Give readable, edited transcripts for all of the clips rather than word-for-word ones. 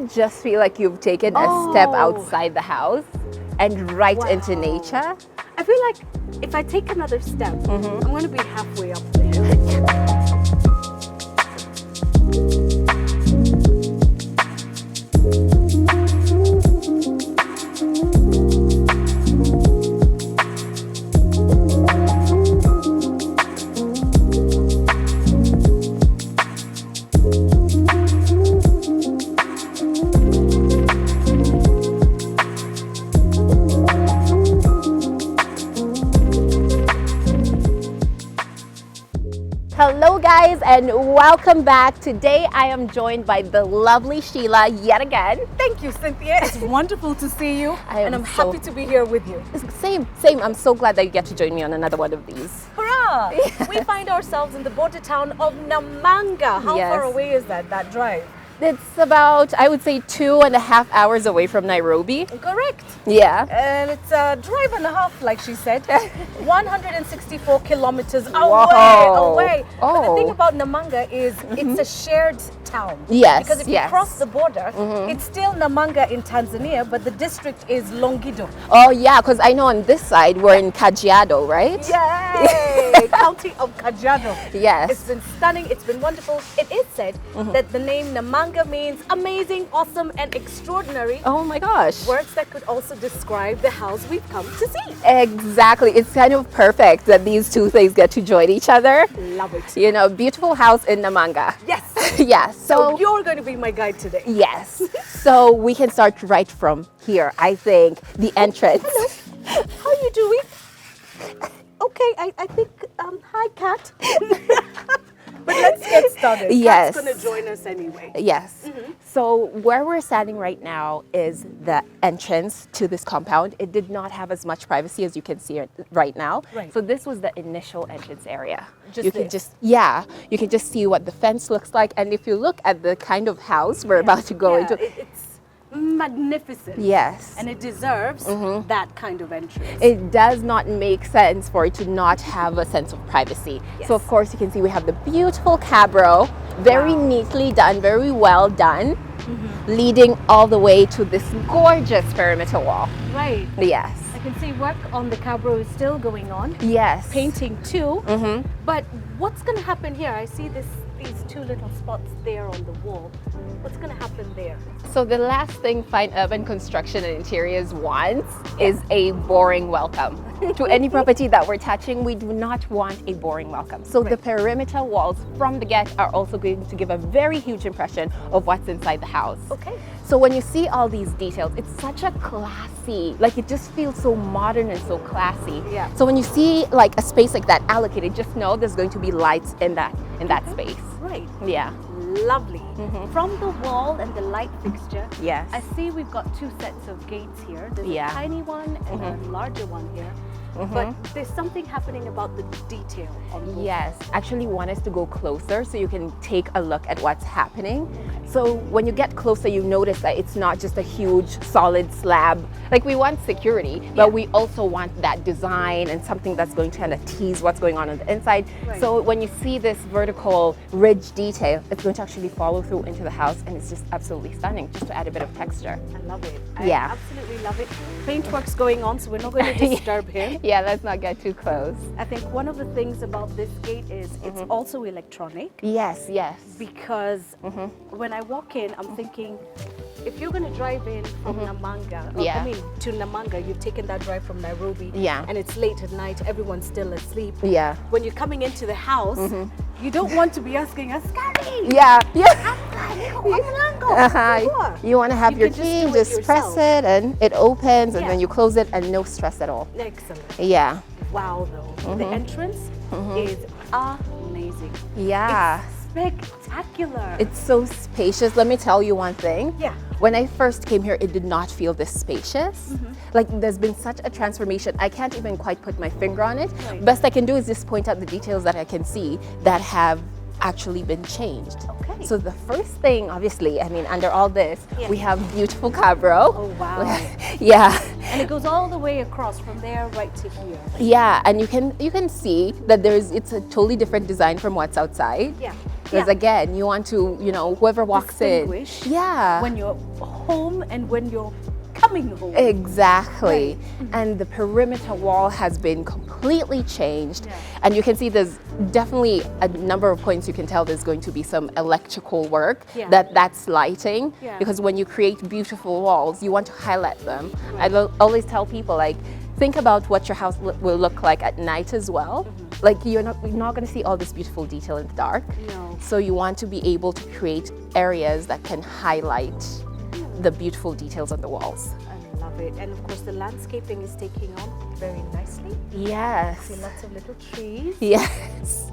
it just feel like you've taken a step outside the house and right into nature? I feel like if I take another step, I'm going to be halfway up the hill. Hello guys and welcome back. Today I am joined by the lovely Sheila yet again. Thank you, Cynthia. It's wonderful to see you and I'm happy to be here with you. Same. I'm so glad that you get to join me on another one of these. Hurrah! Yeah. We find ourselves in the border town of Namanga. How far away is that drive? It's about, I would say, 2.5 hours away from Nairobi. Correct. Yeah. And it's a drive and a half, like she said. 164 kilometers away. Oh. But the thing about Namanga is it's a shared town. Yes. Because if you cross the border, it's still Namanga in Tanzania, but the district is Longido. Oh yeah, because I know on this side we're in Kajiado, right? Yay! County of Kajiado. Yes. It's been stunning. It's been wonderful. It is said that the name Namanga means amazing, awesome, and extraordinary. Oh my gosh. Words that could also describe the house we've come to see. Exactly. It's kind of perfect that these two things get to join each other. Love it. You know, beautiful house in Namanga. Yes. Yes. So you're going to be my guide today. Yes. So we can start right from here. I think the entrance. Hello. How are you doing? Okay, I think, hi, Kat. But let's get started. Yes. Kat's going to join us anyway. Yes. So where we're standing right now is the entrance to this compound. It did not have as much privacy as you can see it right now. Right. So this was the initial entrance area. Just you can you can just see what the fence looks like. And if you look at the kind of house we're about to go into, it's magnificent. Yes. And it deserves that kind of entrance. It does not make sense for it to not have a sense of privacy. Yes. So of course you can see we have the beautiful cabro, very neatly done, very well done, leading all the way to this gorgeous perimeter wall. Right. Yes. I can see work on the cabro is still going on. Yes. Painting too. But what's going to happen here? I see these two little spots there on the wall. What's going to happen there? So the last thing fine urban construction and interiors wants is a boring welcome. To any property that we're touching, we do not want a boring welcome. So the perimeter walls from the get are also going to give a very huge impression of what's inside the house. Okay. So when you see all these details, it's such a classy, like it just feels so modern and so classy. Yeah. So when you see like a space like that allocated, just know there's going to be lights in that space. Right. Yeah. Lovely. From the wall and the light fixture, Yes. I see we've got two sets of gates here. There's a tiny one and a larger one here. But there's something happening about the detail on both. Yes, actually want us to go closer so you can take a look at what's happening. So when you get closer, you notice that it's not just a huge solid slab. Like we want security, but we also want that design and something that's going to kind of tease what's going on the inside. Right. So when you see this vertical ridge detail, it's going to actually follow through into the house and it's just absolutely stunning, just to add a bit of texture. I love it. I Yeah. absolutely love it. Paintwork's going on, so we're not going to disturb him. Yeah, let's not get too close. I think one of the things about this gate is it's also electronic. Yes, yes. Because when I walk in, I'm thinking, if you're going to drive in from Namanga, to Namanga, you've taken that drive from Nairobi, and it's late at night, everyone's still asleep. Yeah. When you're coming into the house, you don't want to be asking us, Scotty! Yeah. You want to have your key, just press it and it opens and then you close it and no stress at all. Excellent. Yeah. Wow, though. The entrance is amazing. Yeah. It's spectacular. It's so spacious. Let me tell you one thing. Yeah. When I first came here, it did not feel this spacious. Like there's been such a transformation. I can't even quite put my finger on it. Right. Best I can do is just point out the details that I can see that have actually been changed. Okay. So the first thing, obviously, I mean, under all this, we have beautiful cabro. Oh, wow. Yeah. And it goes all the way across from there right to here. Yeah, and you can see that it's a totally different design from what's outside. Yeah. Because again, you want to, you know, whoever walks in. When you're home and when you're coming home. Exactly. Right. And the perimeter wall has been completely changed. And you can see there's definitely a number of points you can tell there's going to be some electrical work that's lighting. Because when you create beautiful walls, you want to highlight them. I always tell people, like, think about what your house will look like at night as well. Like, you're not going to see all this beautiful detail in the dark. No. So you want to be able to create areas that can highlight the beautiful details on the walls. I love it. And of course the landscaping is taking on very nicely. Yes. I see lots of little trees. Yes.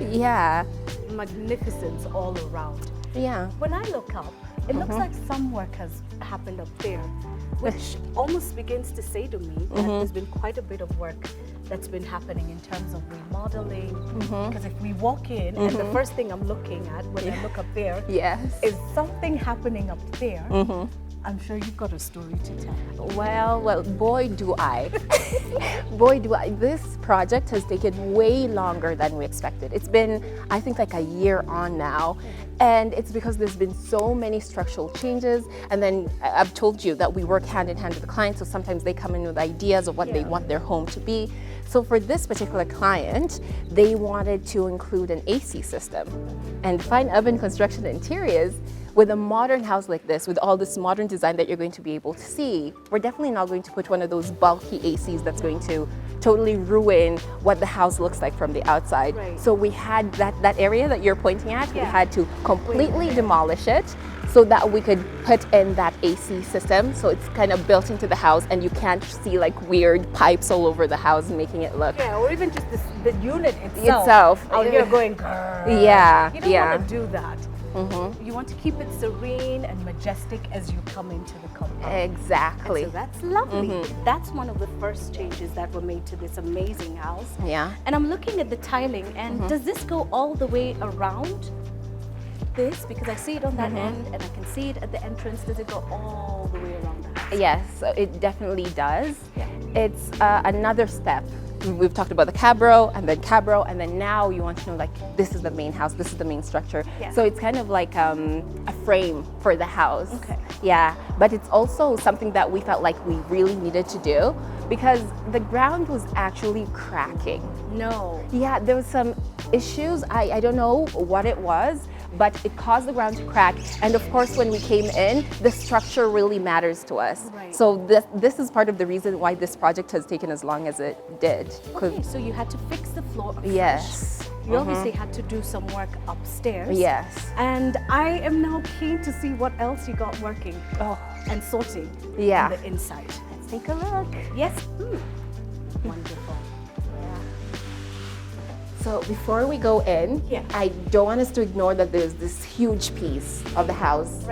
Yeah. Magnificence all around. Yeah. When I look up, it looks like some work has happened up there, which almost begins to say to me that there's been quite a bit of work that's been happening in terms of remodeling. Because if we walk in, and the first thing I'm looking at when I look up there is something happening up there. I'm sure you've got a story to tell. Well, boy do I. Boy do I. This project has taken way longer than we expected. It's been, I think, like a year on now. And it's because there's been so many structural changes. And then I've told you that we work hand in hand with the client. So sometimes they come in with ideas of what they want their home to be. So for this particular client, they wanted to include an AC system. And Fine Urban Construction Interiors, with a modern house like this, with all this modern design that you're going to be able to see, we're definitely not going to put one of those bulky ACs that's going to totally ruin what the house looks like from the outside. So we had that area that you're pointing at, we had to completely demolish it so that we could put in that AC system. So it's kind of built into the house and you can't see like weird pipes all over the house making it look. Or even just the unit itself. Out here going, grrr. You don't want to do that. You want to keep it serene and majestic as you come into the compound. Exactly. And so that's lovely. That's one of the first changes that were made to this amazing house. And I'm looking at the tiling, and does this go all the way around this? Because I see it on that end and I can see it at the entrance. Does it go all the way around the house? Yes, it definitely does. It's another step. We've talked about the cabro, and then now you want to know, like, this is the main house, this is the main structure. So it's kind of like a frame for the house. But it's also something that we felt like we really needed to do because the ground was actually cracking. There was some issues. I don't know what it was, but it caused the ground to crack. And of course, when we came in, the structure really matters to us. So this is part of the reason why this project has taken as long as it did. Okay, so you had to fix the floor afresh. You obviously had to do some work upstairs. And I am now keen to see what else you got working and sorting on the inside. Let's take a look. Wonderful. So before we go in, I don't want us to ignore that there's this huge piece of the house,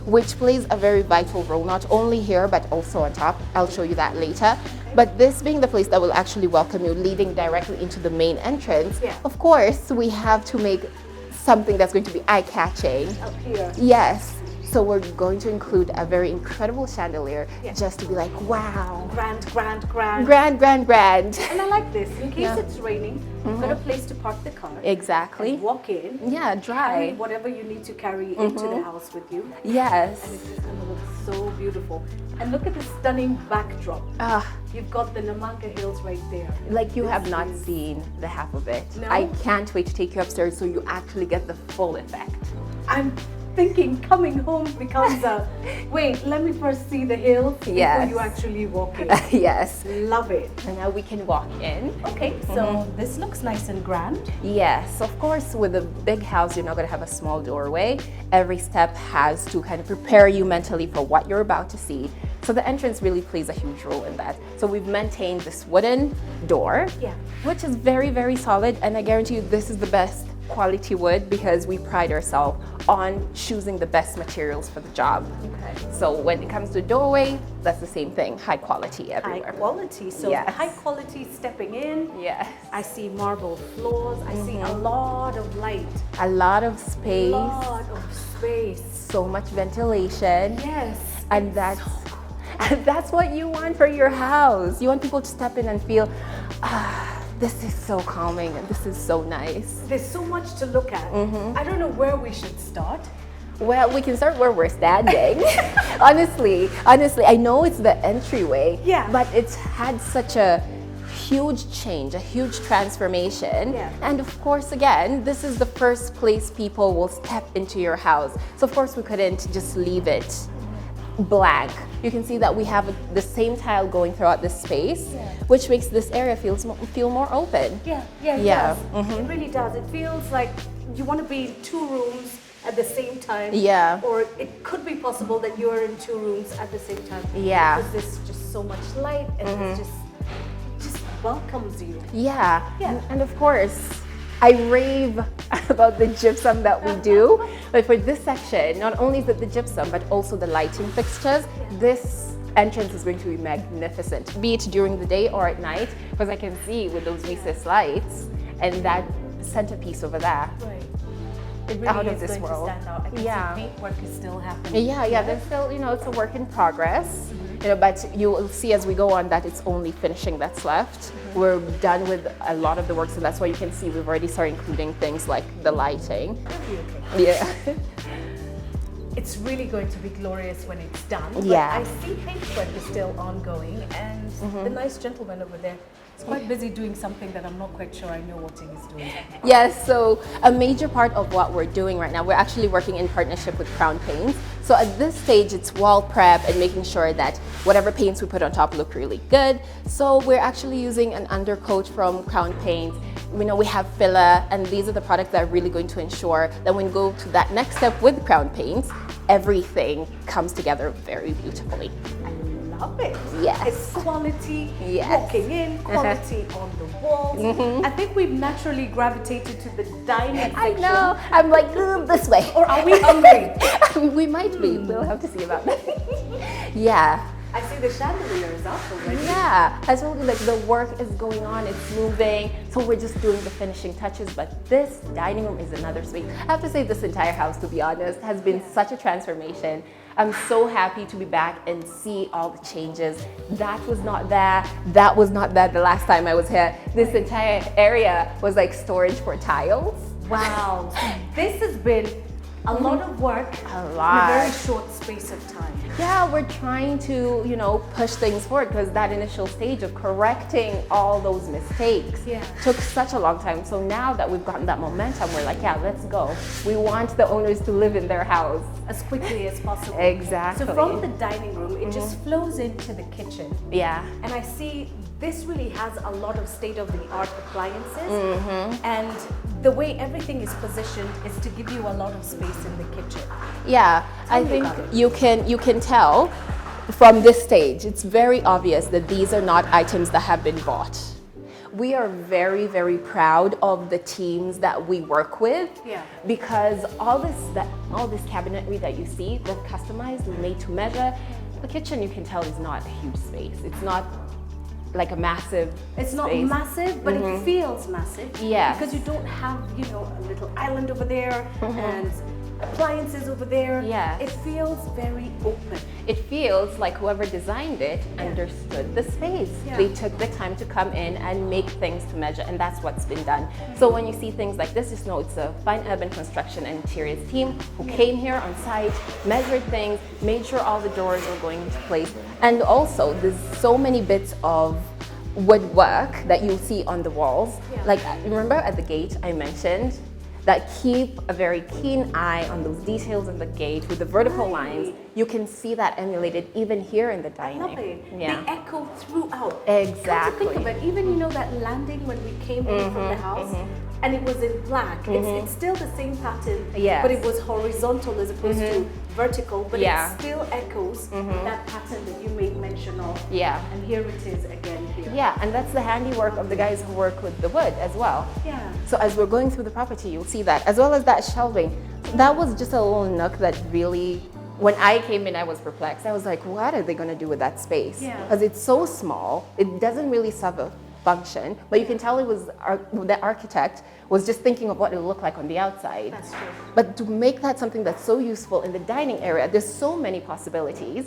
which plays a very vital role, not only here, but also on top. I'll show you that later. But this being the place that will actually welcome you, leading directly into the main entrance, of course, we have to make something that's going to be eye-catching. Up here. So we're going to include a very incredible chandelier just to be like, wow. Grand. And I like this. In case it's raining, you've got a place to park the car. Exactly. And walk in. Dry. Carry whatever you need to carry into the house with you. And it's just going to look so beautiful. And look at the stunning backdrop. You've got the Namanga Hills right there. Like you have not seen the half of it. No? I can't wait to take you upstairs so you actually get the full effect. I'm thinking coming home becomes a, wait, let me first see the hills before you actually walk in. Love it. And now we can walk in. Okay, so this looks nice and grand. Yes, of course, with a big house, you're not going to have a small doorway. Every step has to kind of prepare you mentally for what you're about to see. So the entrance really plays a huge role in that. So we've maintained this wooden door, which is very, very solid. And I guarantee you this is the best quality wood because we pride ourselves on choosing the best materials for the job. So when it comes to doorway, that's the same thing, high quality everywhere. High quality, so high quality stepping in. I see marble floors, I see a lot of light. A lot of space. So much ventilation. And that's what you want for your house. You want people to step in and feel, This is so calming and this is so nice. There's so much to look at. I don't know where we should start. Well, we can start where we're standing. honestly, I know it's the entryway, but it's had such a huge change, a huge transformation. And of course, again, this is the first place people will step into your house. So of course we couldn't just leave it blank. You can see that we have the same tile going throughout this space, which makes this area feel more open. It does. It really does. It feels like you want to be in 2 rooms at the same time. Or it could be possible that you're in 2 rooms at the same time. Because there's just so much light and it's just welcomes you. And of course, I rave about the gypsum that we do, but for this section, not only is it the gypsum, but also the lighting fixtures. This entrance is going to be magnificent, be it during the day or at night, because I can see with those recessed lights and that centerpiece over there. It really out of is this going world. to stand out. I can see paintwork is still happening. There's still, it's a work in progress. But you will see as we go on that it's only finishing that's left. We're done with a lot of the work, so that's why you can see we've already started including things like the lighting. It's really going to be glorious when it's done. But I see paintwork is still ongoing, and the nice gentleman over there is quite busy doing something that I'm not quite sure I know what he is doing. Yes, so a major part of what we're doing right now, we're actually working in partnership with Crown Paints. So at this stage, it's wall prep and making sure that whatever paints we put on top look really good. So we're actually using an undercoat from Crown Paints. We have filler, and these are the products that are really going to ensure that when we go to that next step with Crown Paints, everything comes together very beautifully. I love it. Yes. It's quality walking in, quality on the walls. I think we've naturally gravitated to the dining section. I know. I'm like, this way. Or are we hungry? We might be. We'll have to see about that. I see the chandelier is up already. I told you, like, the work is going on, it's moving, so we're just doing the finishing touches, but this dining room is another space. I have to say this entire house, to be honest, has been such a transformation. I'm so happy to be back and see all the changes. That was not there, that was not there the last time I was here. This entire area was like storage for tiles. Wow, this has been a lot of work in a very short space of time. We're trying to, push things forward, because that initial stage of correcting all those mistakes took such a long time. So now that we've gotten that momentum, we're like, let's go. We want the owners to live in their house as quickly as possible. Exactly. So from the dining room, it just flows into the kitchen. And I see this really has a lot of state-of-the-art appliances, and the way everything is positioned is to give you a lot of space in the kitchen. I think you can tell from this stage, it's very obvious that these are not items that have been bought. We are very, very proud of the teams that we work with, because all this cabinetry that you see, they're customized, made to measure. The kitchen, you can tell, is not a huge space. It's not like a massive It's not space. Massive, but it feels massive. Because you don't have, a little island over there and appliances over there. It feels very open. It feels like whoever designed it understood the space. They took the time to come in and make things to measure, and that's what's been done. So when you see things like this, just know it's a fine urban construction and interiors team who came here on site, measured things, made sure all the doors were going into place. And also, there's so many bits of woodwork that you'll see on the walls. Like, remember at the gate I mentioned that keep a very keen eye on those details in the gate with the vertical lines. You can see that emulated even here in the dining. I love it. They echo throughout. Exactly. Come to think of it, even that landing when we came in from the house, and it was in black. It's still the same pattern, but it was horizontal as opposed to vertical, but it still echoes that pattern that you made mention of. And here it is again here. And that's the handiwork of the guys who work with the wood as well. So as we're going through the property, you'll see that, as well as that shelving. That was just a little nook that really, when I came in, I was perplexed. I was like, what are they going to do with that space? Because it's so small, it doesn't really serve a function, but you can tell it was the architect was just thinking of what it would look like on the outside. That's true. But to make that something that's so useful in the dining area, there's so many possibilities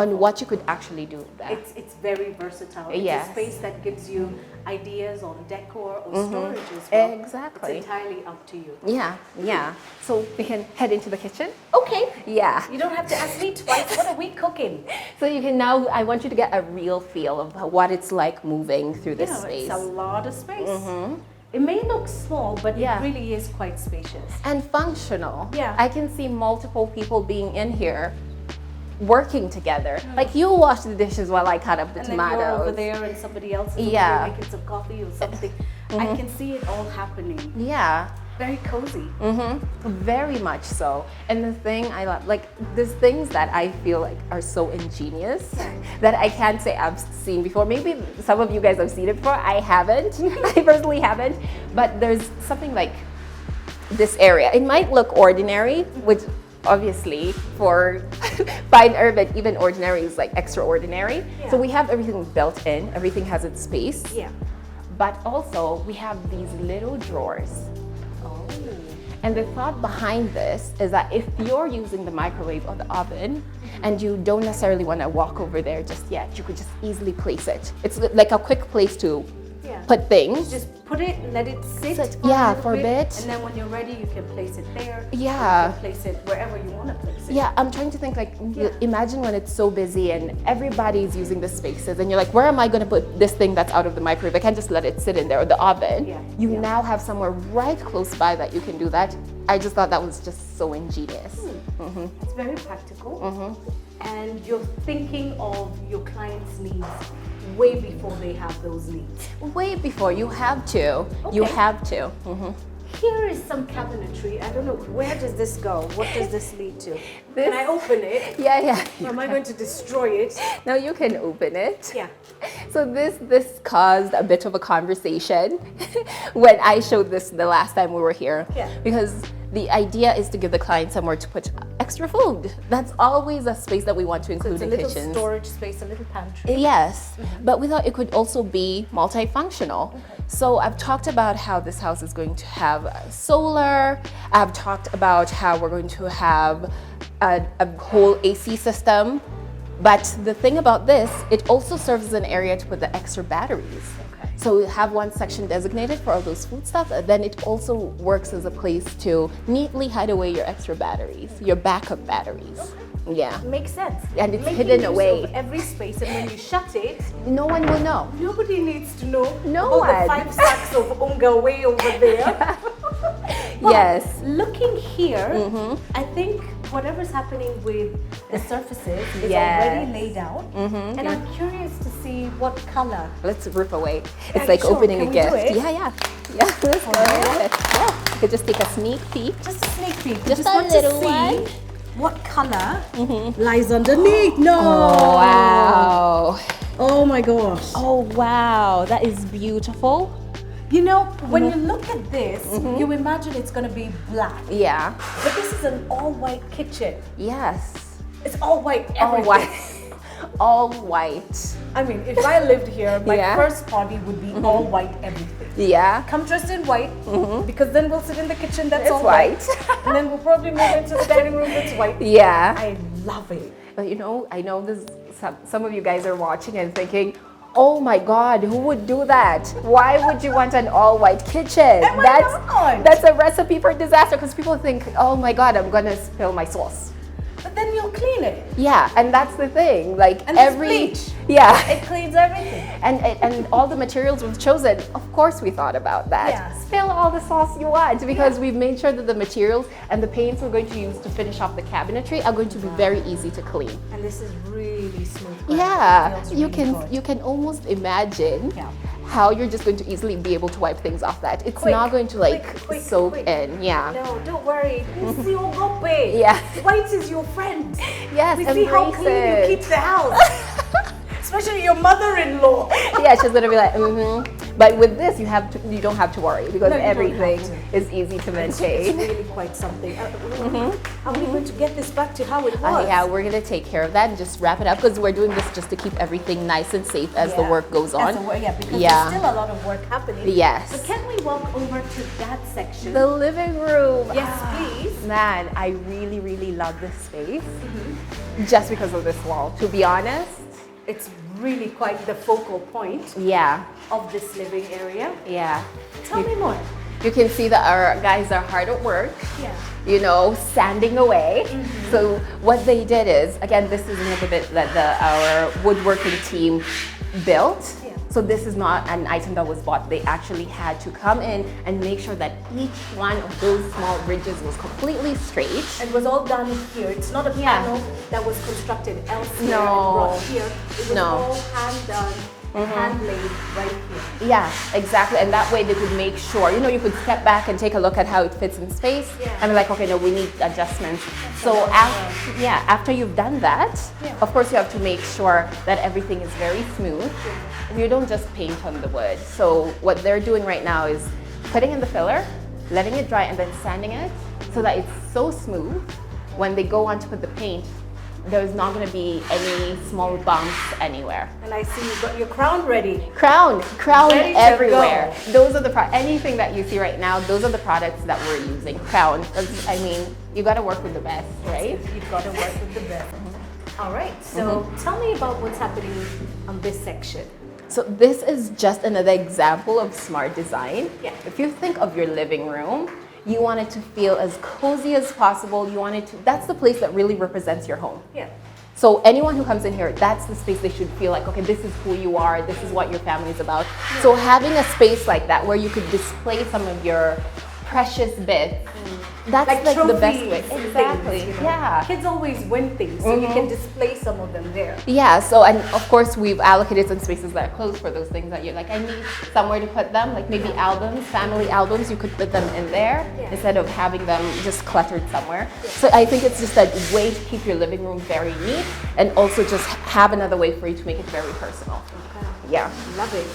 on what you could actually do with that. It's very versatile. It's Yes. a space that gives you ideas on decor or storage as well. Exactly. It's entirely up to you. Yeah, yeah. So we can head into the kitchen. Okay. Yeah. You don't have to ask me twice. What are we cooking? So you can now, I want you to get a real feel of what it's like moving through this space. It's a lot of space. It may look small, but Yeah. it really is quite spacious. And functional. Yeah. I can see multiple people being in here working together. Like you wash the dishes while I cut up the And tomatoes. then you're over there and somebody else is over Yeah. there making some coffee or something. I can see it all happening. Yeah. Very cozy. Very much so. And the thing I love, like, there's things that I feel like are so ingenious that I can't say I've seen before. Maybe some of you guys have seen it before. I haven't. I personally haven't. But there's something like this area. It might look ordinary, which obviously for fine urban, even ordinary is like extraordinary. Yeah. So we have everything built in. Everything has its space. Yeah. But also we have these little drawers. And the thought behind this is that if you're using the microwave or the oven and you don't necessarily want to walk over there just yet, you could just easily place it. It's like a quick place to put things. Just put it, let it sit for a bit. and then when you're ready, you can place it there. Yeah. You can place it wherever you want to place it. Yeah, I'm trying to think like, imagine when it's so busy and everybody's using the spaces and you're like, where am I going to put this thing that's out of the microwave? I can't just let it sit in there, or the oven. Yeah. You now have somewhere right close by that you can do that. I just thought that was just so ingenious. It's very practical. And you're thinking of your clients' needs way before they have those needs. Way before, you have to. You Okay. have to. Here is some cabinetry. I don't know, where does this go? What does this lead to? Can I open it? Yeah. Or am I going to destroy it? Now you can open it. Yeah. So this caused a bit of a conversation when I showed this the last time we were here. Yeah. Because the idea is to give the client somewhere to put extra food. That's always a space that we want to include It's a in little kitchens. storage space, a little pantry. Yes, but we thought it could also be multifunctional. So I've talked about how this house is going to have solar. I've talked about how we're going to have a whole AC system. But the thing about this, it also serves as an area to put the extra batteries. So we have one section designated for all those food stuff, and then it also works as a place to neatly hide away your extra batteries, your backup batteries. Yeah. Makes sense. And it's Making hidden use away. of every space, and when you shut it, No one will know. nobody needs to know No about the one. 5 sacks of unga way over there. But Yes. looking here, I think whatever's happening with the surfaces is Yes. already laid out. And I'm curious to see what color. Let's rip away. It's Yeah, like sure. opening Can a we do gift. it? Yeah. Let's go ahead. Yeah. You could just take a sneak peek. Just a sneak peek. We Just a want little to see one. what color lies underneath. No! Oh, wow. Oh my gosh. Oh, wow. That is beautiful. You know, when you look at this, you imagine it's going to be black. Yeah. But this is an all-white kitchen. Yes. It's all white All everything. white. All white. I mean, if I lived here, my Yeah. first party would be all white everything. Yeah. Come dressed in white, because then we'll sit in the kitchen that's It's all white. and then we'll probably move into the dining room that's white. Yeah. I love it. But you know, I know this. Some of you guys are watching and thinking, "Oh my God, who would do that? Why would you want an all-white kitchen? And why not? That's a recipe for disaster." Because people think, "Oh my God, I'm gonna spill my sauce." But then you'll clean it. Yeah, and that's the thing. Like And there's every bleach. yeah. It cleans everything. And all the materials we've chosen, of course we thought about that. Yeah. Spill all the sauce you want, because we've made sure that the materials and the paints we're going to use to finish off the cabinetry are going to be very easy to clean. And this is really smooth. It Yeah, feels you really can good. you can almost imagine Yeah. how you're just going to easily be able to wipe things off that. It's Quick, not going to like quick, soak quick. in. Yeah. No, don't worry. We see your gope. Yeah. White is your friend. Yes, We see how embrace clean you it. keep the house. Especially your mother-in-law. Yeah, she's gonna be like, mm-hmm. But with this, you don't have to worry because everything is easy to maintain. It's really quite something. Are we going to get this back to how it was? Yeah, we're going to take care of that and just wrap it up because we're doing this just to keep everything nice and safe as the work goes on. Because there's still a lot of work happening. Yes. So can we walk over to that section? The living room. Yes, please. Man, I really, really love this space just because of this wall, to be honest. It's really quite the focal point of this living area. Yeah. Tell me more. You can see that our guys are hard at work, sanding away. So what they did is, again, this is another bit that our woodworking team built. So this is not an item that was bought. They actually had to come in and make sure that each one of those small ridges was completely straight. It was all done here. It's not a panel that was constructed elsewhere and No. brought here. It was all hand done. Hand laid right here. Yeah, exactly. And that way they could make sure, you could step back and take a look at how it fits in space and be like, okay, no, we need adjustments. So after you've done that, of course you have to make sure that everything is very smooth. You don't just paint on the wood. So what they're doing right now is putting in the filler, letting it dry, and then sanding it so that it's so smooth. When they go on to put the paint, there's not going to be any small bumps anywhere. And I see you've got your crown ready. Crown Ready everywhere. Those are anything that you see right now, those are the products that we're using. Crown. I mean, you got to work with the best, right? You've got to work with the best. All right, so tell me about what's happening on this section. So this is just another example of smart design. Yeah. If you think of your living room, you want it to feel as cozy as possible. That's the place that really represents your home. Yeah. So anyone who comes in here, that's the space they should feel like, okay, this is who you are, this is what your family is about. Yeah. So having a space like that where you could display some of your precious bits, that's like the best way. Exactly. Things, Yeah. Kids always win things, so you can display some of them there. Yeah. So, and of course, we've allocated some spaces that are closed for those things that you're like, I need somewhere to put them, like maybe albums, family albums. You could put them in there instead of having them just cluttered somewhere. So I think it's just a way to keep your living room very neat and also just have another way for you to make it very personal. Yeah. Love it.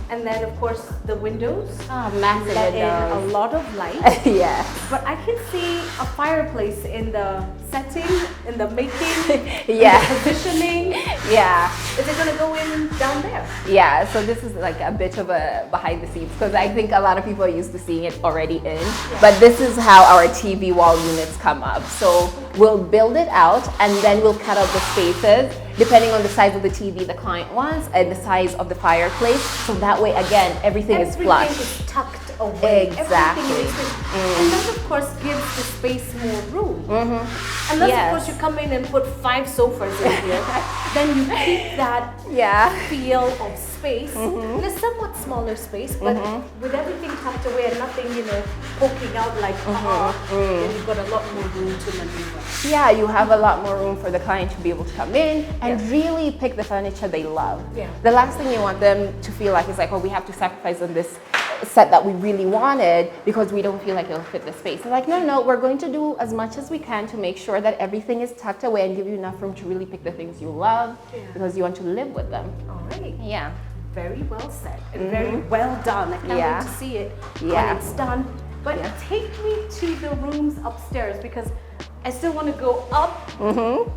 And then, of course, the windows. Massive let windows. in a lot of light. Yeah. But I can see a fireplace in the setting, in the making, in Yeah. the positioning. Yeah. Is it going to go in down there? Yeah, so this is like a bit of a behind the scenes because I think a lot of people are used to seeing it already in. But this is how our TV wall units come up. So we'll build it out and then we'll cut out the spaces depending on the size of the TV the client wants and the size of the fireplace. So that way, again, everything is flush. Everything is tucked away. Exactly. And that, of course, gives the space more room. Unless, of course, you come in and put 5 sofas in here, then you keep that feel of space in a somewhat smaller space, but with everything tucked away and nothing, poking out like, then you've got a lot more room to maneuver. Yeah, you have a lot more room for the client to be able to come in and really pick the furniture they love. Yeah. The last thing you want them to feel like is like, oh, we have to sacrifice on this set that we really wanted because we don't feel like it'll fit the space. They're like, no, we're going to do as much as we can to make sure that everything is tucked away and give you enough room to really pick the things you love because you want to live with them. All right. Yeah. Very well said and very well done. I can't wait to see it when it's done. But take me to the rooms upstairs because I still want to go up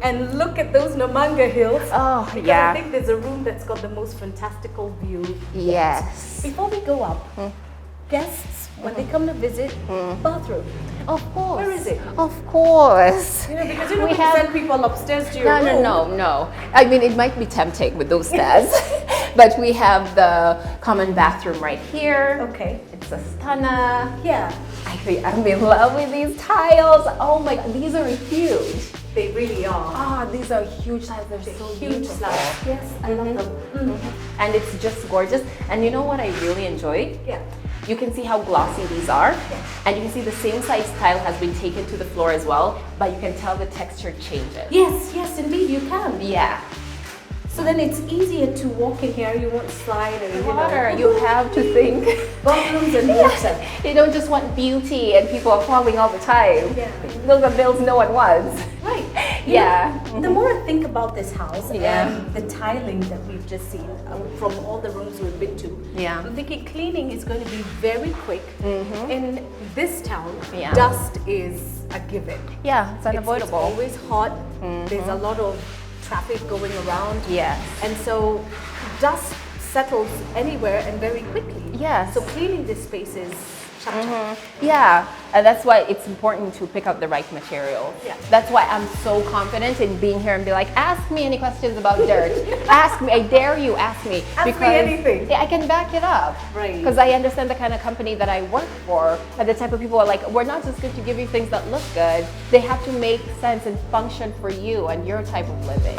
and look at those Namanga hills. Oh, because I think there's a room that's got the most fantastical view. Yes. Before we go up, guests, when they come to visit, bathroom. Of course. Where is it? Of course. Because you don't send people upstairs to your room. No. I mean, it might be tempting with those stairs, but we have the common bathroom right here. Okay. It's a stunner. Yeah. I'm in love with these tiles. Oh my God, these are huge. They really are. These are huge tiles. They're so huge slabs. Yes, I love them. And it's just gorgeous. And you know what I really enjoy? Yeah. You can see how glossy these are. And you can see the same size tile has been taken to the floor as well, but you can tell the texture changes. Yes, indeed, you can. Yeah. So then it's easier to walk in here. You won't slide and water. You have to think. Bathrooms and water. You don't just want beauty and people are falling all the time. Yeah. Those are bills no one wants. Right. Yeah. The more I think about this house and the tiling that we've just seen from all the rooms we've been to, I'm thinking cleaning is going to be very quick. In this town, dust is a given. Yeah, it's unavoidable. It's always hot. There's a lot of traffic going around. Yes. And so dust settles anywhere and very quickly. Yes. So cleaning this space is yeah, and that's why it's important to pick up the right materials. Yeah. That's why I'm so confident in being here and be like, ask me any questions about dirt. Ask me, I dare you, ask me. Ask me anything. Yeah, I can back it up. Right. Because I understand the kind of company that I work for, and the type of people are like, we're not just going to give you things that look good, they have to make sense and function for you and your type of living.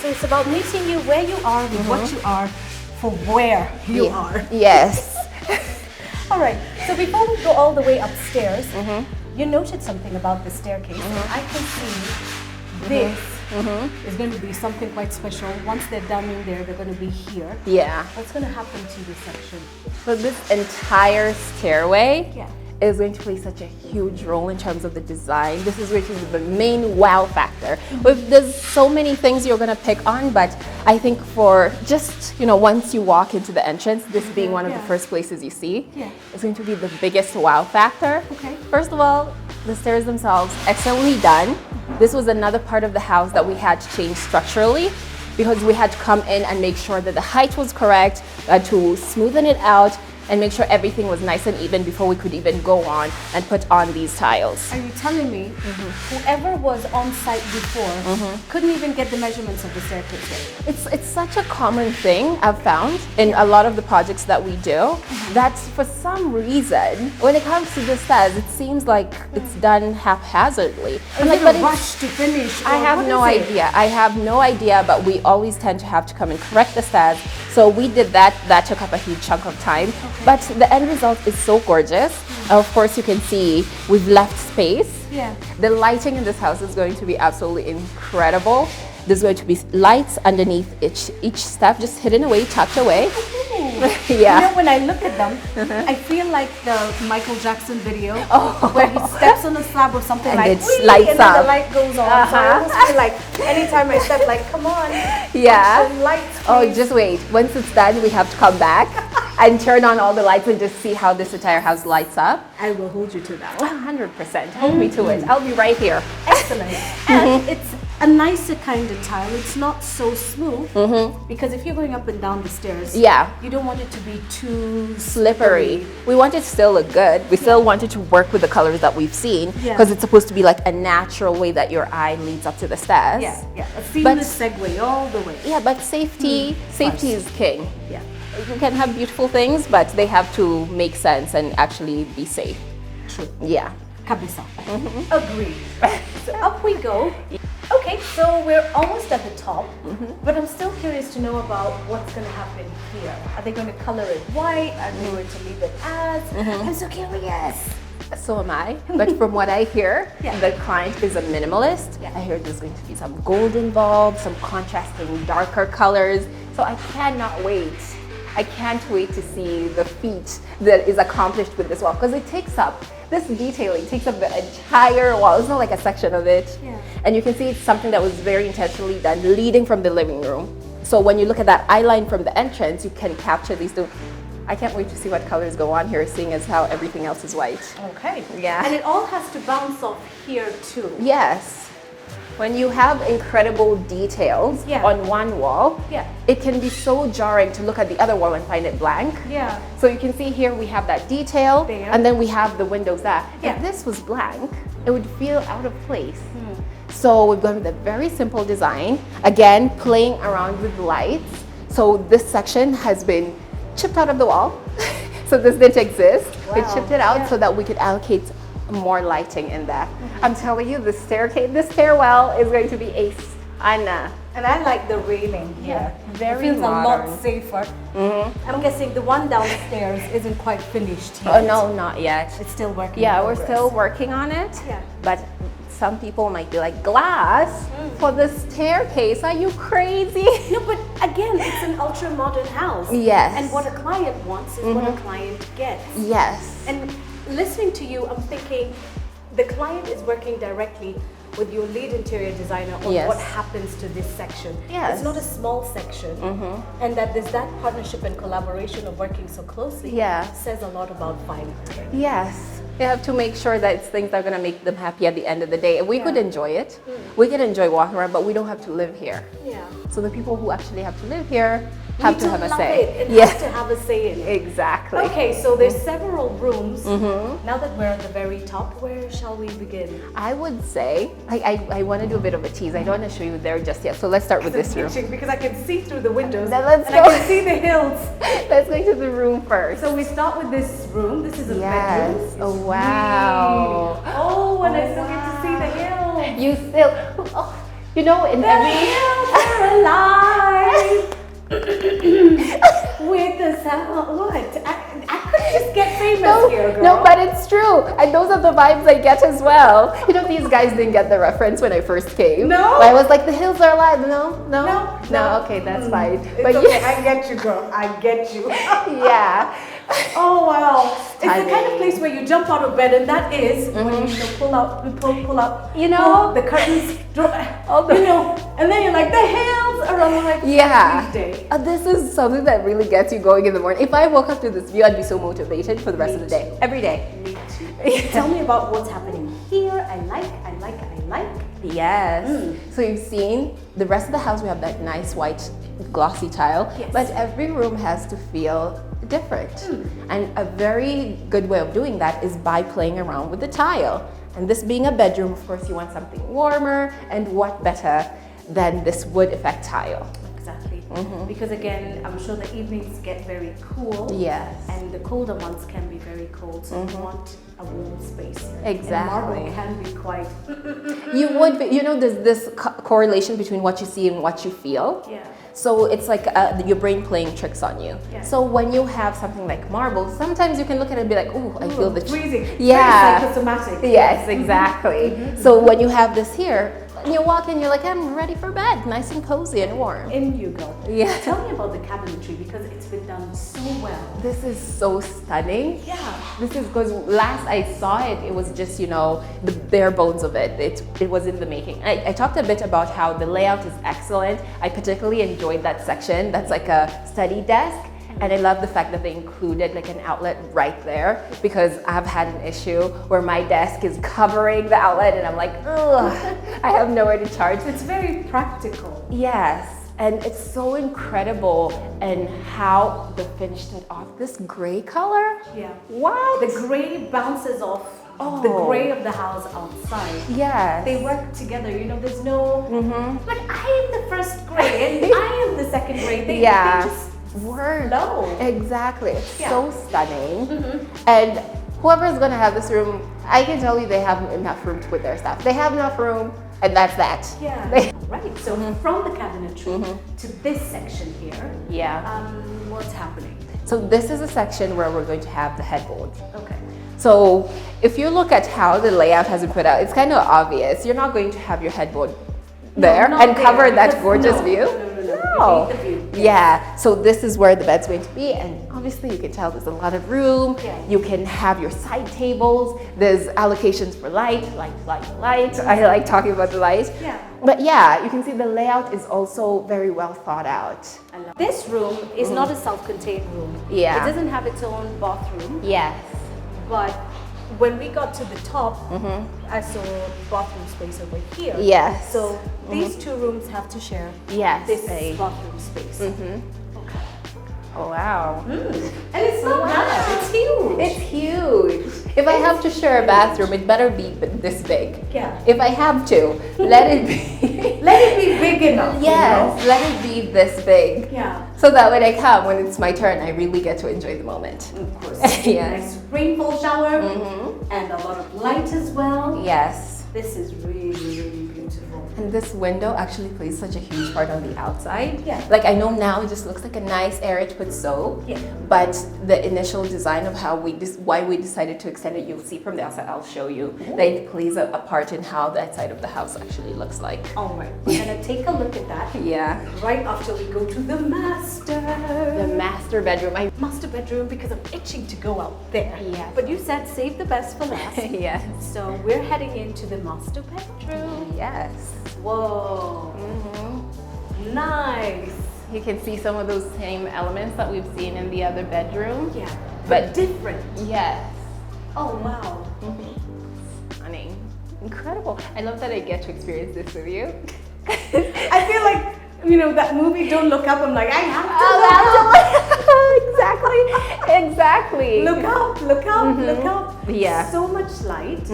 So it's about meeting you where you are with what you are for where you are. Yes. All right. So before we go all the way upstairs, you noted something about the staircase. I can see this is going to be something quite special. Once they're done in there, they're going to be here. Yeah. What's going to happen to this section? So this entire stairway is going to play such a huge role in terms of the design. This is going to be the main wow factor. There's so many things you're going to pick on, but I think for just, once you walk into the entrance, this being one of the first places you see, is going to be the biggest wow factor. Okay. First of all, the stairs themselves, excellently done. This was another part of the house that we had to change structurally, because we had to come in and make sure that the height was correct, to smoothen it out, and make sure everything was nice and even before we could even go on and put on these tiles. Are you telling me whoever was on site before couldn't even get the measurements of the staircase? It's such a common thing I've found in a lot of the projects that we do, that for some reason, when it comes to the stairs, it seems like it's done haphazardly. I'm like, but rush to finish? I have no idea. I have no idea, but we always tend to have to come and correct the stairs. So we did that. That took up a huge chunk of time. But the end result is so gorgeous. Of course, you can see we've left space. Yeah. The lighting in this house is going to be absolutely incredible. There's going to be lights underneath each step, just hidden away, tucked away. Yeah. When I look at them, I feel like the Michael Jackson video where he steps on a slab or something and like, it lights and up. then the light goes on. So I almost feel like anytime I step, like, come on. Yeah. Lights, oh, just wait. Once it's done, we have to come back and turn on all the lights and just see how this entire house lights up. I will hold you to that. 100%. Hold me to it. I'll be right here. Excellent. And it's a nicer kind of tile. It's not so smooth because if you're going up and down the stairs, you don't want it to be too slippery. We want it to still look good. We still want it to work with the colors that we've seen, because it's supposed to be like a natural way that your eye leads up to the stairs. A seamless segue all the way. Yeah, but safety is king. Yeah. You can have beautiful things, but they have to make sense and actually be safe. True. Yeah. Kabisa. Agreed. So up we go. Okay, so we're almost at the top, but I'm still curious to know about what's going to happen here. Are they going to color it white? Are they going to leave it as? I'm so curious. So am I, but from what I hear, the client is a minimalist. I hear there's going to be some gold involved, some contrasting darker colors. So I cannot wait. I can't wait to see the feat that is accomplished with this wall, because it takes up, this detailing takes up the entire wall. It's not like a section of it. And you can see it's something that was very intentionally done, leading from the living room. So when you look at that eye line from the entrance, you can capture these two. I can't wait to see what colors go on here, seeing as how everything else is white. Okay. Yeah. And it all has to bounce off here too. Yes. When you have incredible details on one wall, it can be so jarring to look at the other wall and find it blank. So you can see here we have that detail, and then we have the windows there. If this was blank, it would feel out of place. So we've gone with a very simple design, again playing around with lights. So this section has been chipped out of the wall. So this didn't exist. We chipped it out so that we could allocate more lighting in there. I'm telling you, the staircase, the stairwell is going to be a stunner. And I like the railing here. Very it feels modern. a lot safer. I'm guessing the one downstairs isn't quite finished yet. Oh no, not yet. It's still working. Yeah, in we're progress. still working on it. Yeah. But some people might be like, glass for the staircase? Are you crazy? No, but again, it's an ultra modern house. Yes. And what a client wants is what a client gets. Yes. And listening to you, I'm thinking the client is working directly with your lead interior designer on Yes. what happens to this section. Yes. It's not a small section. And that there's that partnership and collaboration of working so closely says a lot about Fine Art. Yes. You have to make sure that it's things that are going to make them happy at the end of the day. And we could enjoy it. We can enjoy walking around, but we don't have to live here. Yeah. So the people who actually have to live here have to have a love say. It. It has to have a say in it. Exactly. Okay, so there's several rooms. Now that we're at the very top, where shall we begin? I would say, I want to do a bit of a tease. I don't want to show you there just yet. So let's start with this room. Because I can see through the windows. Then let's and go. I can see the hills. Let's go to the room first. So we start with this room. This is a Yes. bedroom. Oh, wow. Oh, and I still get to see the hills. You still, you know, in The every... hills are alive. With the sound. What? I could just get famous here, girl. No, but it's true. And those are the vibes I get as well. You know, these guys didn't get the reference when I first came. No? I was like, the hills are alive. No. No. Okay, that's fine. It's But okay. I get you, girl. I get you. yeah. Oh wow! It's the Stunning. kind of place where you jump out of bed, and that is when you pull out, pull up. You know, the curtains, all the- you know, and then you're like the hills are alive. Yeah. Every day. This is something that really gets you going in the morning. If I woke up to this view, I'd be so motivated for the rest of the day. Every day. Me too. Tell me about what's happening here. I like. Yes. So you've seen the rest of the house, we have that nice white glossy tile, Yes. but every room has to feel different. And a very good way of doing that is by playing around with the tile. And this being a bedroom, of course, you want something warmer, and what better than this wood effect tile? Exactly. Because again, I'm sure the evenings get very cool. Yes. And the colder months can be very cold, so you want a warm space. Exactly. And marble can be quite. You would be, you know, there's this correlation between what you see and what you feel. Yeah. So it's like your brain playing tricks on you. Yeah. So when you have something like marble, sometimes you can look at it and be like, "Ooh, I feel the freezing." Yeah. Very psychosomatic. Yes, exactly. So when you have this here, and you walk in, you're like, I'm ready for bed, nice and cozy and warm. In you go. Yeah. Tell me about the cabinetry because it's been done so well. This is so stunning. Yeah. This is because last I saw it, it was just, you know, the bare bones of it. It was in the making. I talked a bit about how the layout is excellent. I particularly enjoyed that section. That's like a study desk. And I love the fact that they included like an outlet right there, because I've had an issue where my desk is covering the outlet and I'm like, ugh, I have nowhere to charge. It's very practical. Yes. And it's so incredible and how they finished it off. This gray color? Yeah. What? The gray bounces off the gray of the house outside. Yes. They work together, you know, there's no, like I am the first gray and I am the second gray. They just flow. Exactly. It's so stunning. And whoever is going to have this room, I can tell you they have enough room to put their stuff. They have enough room, and that's that. Yeah. Right. So from the cabinetry to this section here, what's happening? So this is a section where we're going to have the headboard. Okay. So if you look at how the layout has been put out, it's kind of obvious. You're not going to have your headboard there and cover that gorgeous view. No. Yeah, so this is where the bed's going to be, and obviously you can tell there's a lot of room. You can have your side tables. There's allocations for light. I like talking about the light. Yeah. But yeah, you can see the layout is also very well thought out. This room is not a self-contained room. Yeah. It doesn't have its own bathroom. Yes. But when we got to the top, I saw bathroom space over here. Yes. So these two rooms have to share this bathroom space. Okay. Oh, wow. And it's not bad. It's huge. It's huge. If I have to share a bathroom, it better be this big. Yeah. If I have to, let it be. Let it be big enough. Yes, let it be this big. Yeah. So that when I come, when it's my turn, I really get to enjoy the moment. Of course. Yes. Nice rainfall shower and a lot of light as well. Yes. This is really, really beautiful. And this window actually plays such a huge part on the outside. Yeah. Like I know now it just looks like a nice area to put soap. Yeah. But the initial design of how why we decided to extend it, you'll see from the outside, I'll show you, that it plays a part in how that side of the house actually looks like. All right, we're gonna take a look at that. Yeah. Right after we go to the master. The master bedroom. Master bedroom, because I'm itching to go out there. Yes. But you said save the best for last. Yes. So we're heading into the master bedroom. Yes. Whoa. Nice. You can see some of those same elements that we've seen in the other bedroom. Yeah. But different. Yes. Oh wow. Stunning. Incredible. I love that I get to experience this with you. I feel like, you know, that movie Don't Look Up, I'm like, I have to Exactly. look up, look up, look up. Yeah. So much light,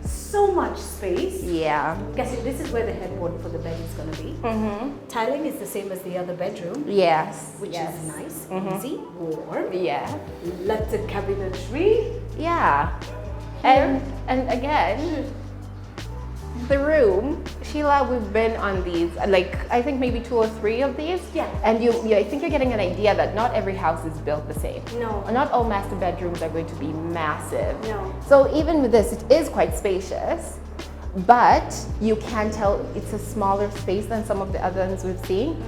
so much space. Yeah. I'm guessing this is where the headboard for the bed is going to be. Tiling is the same as the other bedroom. Yes. Which is nice, easy, warm. Yeah. Lots of cabinetry. Yeah. And again, the room, Sheila, we've been on these, like I think maybe 2 or 3 of these. Yeah. And I think you're getting an idea that not every house is built the same. No. Not all master bedrooms are going to be massive. No. So even with this, it is quite spacious, but you can tell it's a smaller space than some of the other ones we've seen.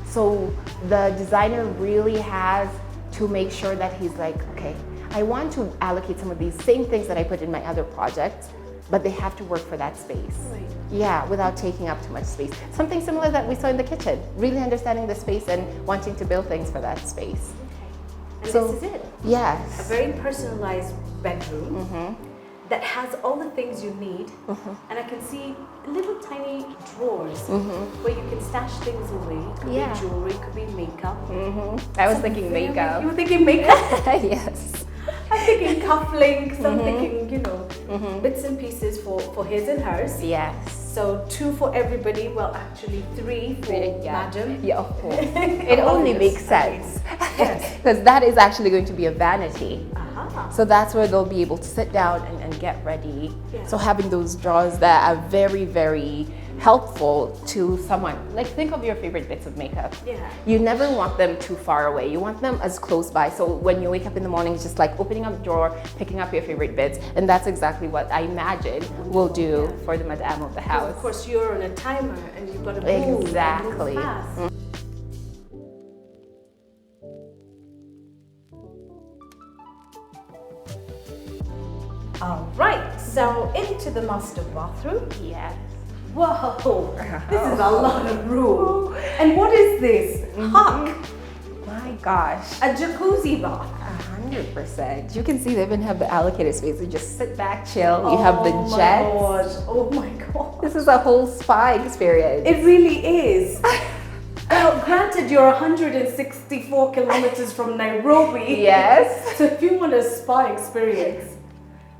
So the designer really has to make sure that he's like, okay, I want to allocate some of these same things that I put in my other projects, but they have to work for that space. Right. Yeah, without taking up too much space. Something similar that we saw in the kitchen, really understanding the space and wanting to build things for that space. And So, this is it. A yes. very personalized bedroom that has all the things you need. And I can see little tiny drawers where you can stash things away. Could Yeah. be jewelry, could be makeup. I was thinking makeup. You were thinking makeup? Yes. I'm thinking cufflinks, I'm thinking, you know, bits and pieces for his and hers. Yes. So 2 for everybody, well actually 3 for Madam. Yeah, of course. It only yes, makes sense. Yes. Because that is actually going to be a vanity. Aha. So that's where they'll be able to sit down and get ready. Yeah. So having those drawers that are very, very helpful to someone. Like think of your favorite bits of makeup. Yeah. You never want them too far away. You want them as close by. So when you wake up in the morning, it's just like opening up a drawer, picking up your favorite bits. And that's exactly what I imagine we'll do for the madame of the house. Of course, you're on a timer and you've got to move. Exactly. Move fast. All right, so into the master bathroom. Yes. Whoa, this is a lot of room. And what is this? Hawk, My gosh. a jacuzzi bath. 100%. You can see they even have the allocated space. You just sit back, chill. You have the jets. Oh my gosh. This is a whole spa experience. It really is. Now, granted, you're 164 kilometers from Nairobi. Yes. So if you want a spa experience,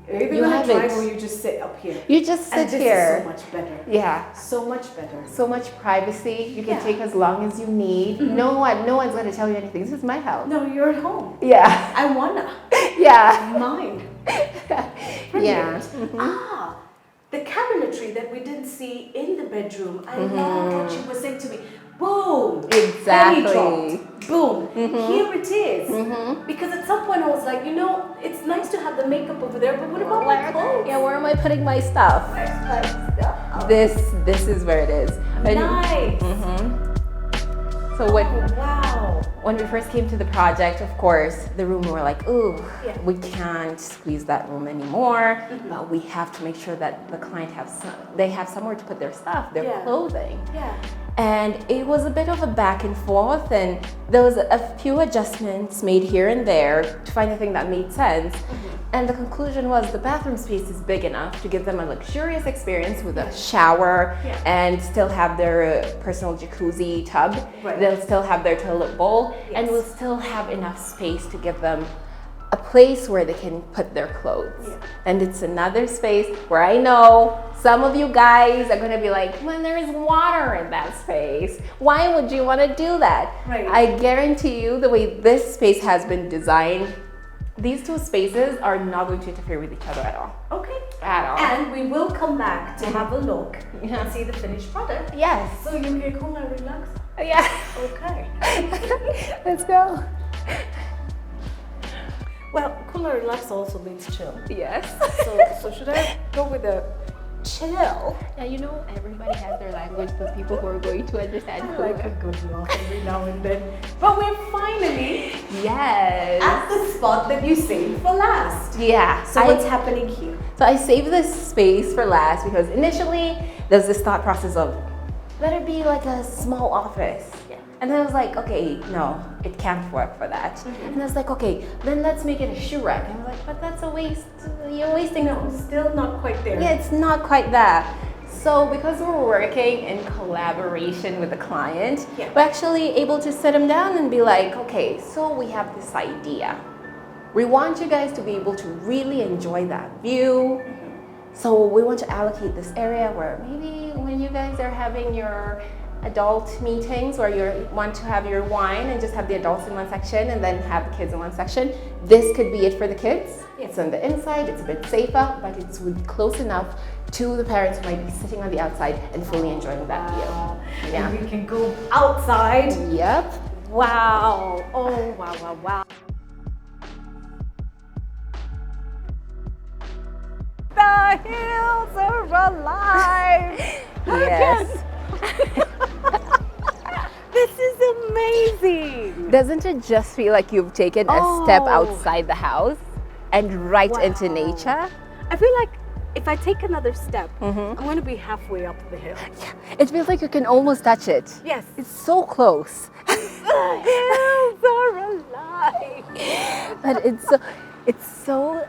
you're either You gonna have drive it. or you just sit up here. You just sit And this here. is so much better. Yeah. So much better. So much privacy. You can Yeah. take as long as you need. No one's going to tell you anything. This is my house. No, you're at home. Yeah. I wanna. Yeah. Mine. Yeah. Ah, the cabinetry that we didn't see in the bedroom. I love what you were saying to me. Boom. Exactly. Penny dropped. Boom. Here it is. Because at some point I was like, you know, it's nice to have the makeup over there, but what about my clothes? Yeah, where am I putting my stuff? Where's my stuff? This is where it is. And- Nice. So when Oh, wow. when we first came to the project, of course, the room we were like, ooh, Yeah. we can't squeeze that room anymore. But we have to make sure that the client they have somewhere to put their stuff, their Yeah. clothing. Yeah. And it was a bit of a back and forth, and there was a few adjustments made here and there to find a thing that made sense. And the conclusion was the bathroom space is big enough to give them a luxurious experience with a shower Yeah. and still have their personal jacuzzi tub. Right. They'll still have their toilet bowl, and Yes. we'll still have enough space to give them a place where they can put their clothes. Yeah. And it's another space where I know some of you guys are gonna be like, when there is water in that space, why would you wanna do that? Right. I guarantee you the way this space has been designed, These two spaces are not going to interfere with each other at all. Okay. At all. And we will come back to have a look and see the finished product. Yes. So you can cool and relax? Yeah. Okay. Let's go. Well, cool and relax also means chill. Yes. So should I go with the chill? Yeah, you know, everybody has their language, but people who are going to understand I cooler. like a good laugh every now and then. But we're finally Yes. at the spot that you saved for last. Yeah. So what's happening here? So I saved this space for last because initially there's this thought process of, let it be like a small office. Yeah. And then I was like, okay, no, it can't work for that. And I was like, okay, then let's make it a shoe rack. And I was like, but that's a waste. You're wasting it. Still not quite there. Yeah, it's not quite there. So because we're working in collaboration with the client, we're actually able to sit them down and be like, okay, so we have this idea. We want you guys to be able to really enjoy that view. So we want to allocate this area where maybe when you guys are having your adult meetings where you want to have your wine and just have the adults in one section and then have the kids in one section, this could be it for the kids. It's on the inside, it's a bit safer, but it's close enough to the parents who might be sitting on the outside and fully enjoying that view. Yeah. And we can go outside. Yep. Wow. Oh, wow, wow, wow. The hills are alive. Yes. This is amazing. Doesn't it just feel like you've taken a step outside the house and right into nature? I feel like if I take another step, I'm going to be halfway up the hill. Yeah. It feels like you can almost touch it. Yes. It's so close. The hills are alive. But it's so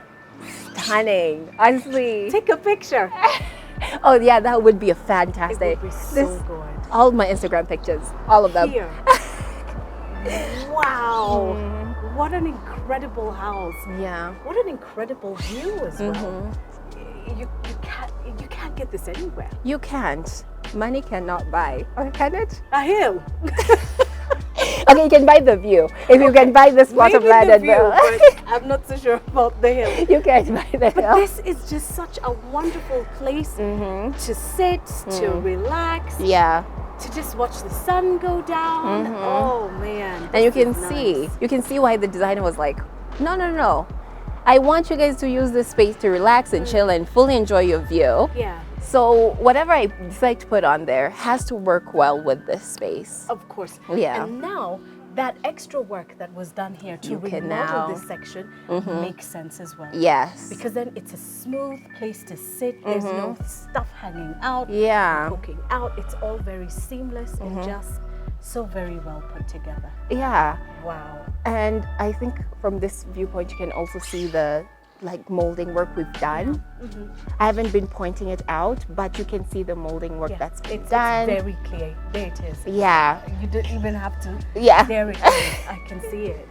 stunning. Honestly. Take a picture. Oh yeah, that would be a fantastic. It would be so good. All my Instagram pictures, all of them. Here. Wow. What an incredible house. Yeah. What an incredible view as well. You can't get this anywhere. You can't. Money cannot buy. Or can it? A hill. Okay, you can buy the view. If you can buy this plot of land and view, but I'm not so sure about the hill. you can't buy the hill. This is just such a wonderful place to sit, to relax. Yeah. To just watch the sun go down. Oh man. And you can see why the designer was like, no. I want you guys to use this space to relax and chill and fully enjoy your view. Yeah. So whatever I decide to put on there has to work well with this space. Of course. Yeah. And now that extra work that was done here to remodel this section makes sense as well. Yes. Because then it's a smooth place to sit. There's no stuff hanging out. Yeah. Poking out. It's all very seamless and just so very well put together. Yeah. Wow. And I think from this viewpoint, you can also see the molding work we've done. I haven't been pointing it out, but you can see the molding work that's been done. It's very clear. There it is. Yeah. You don't even have to. Yeah. There it is. I can see it.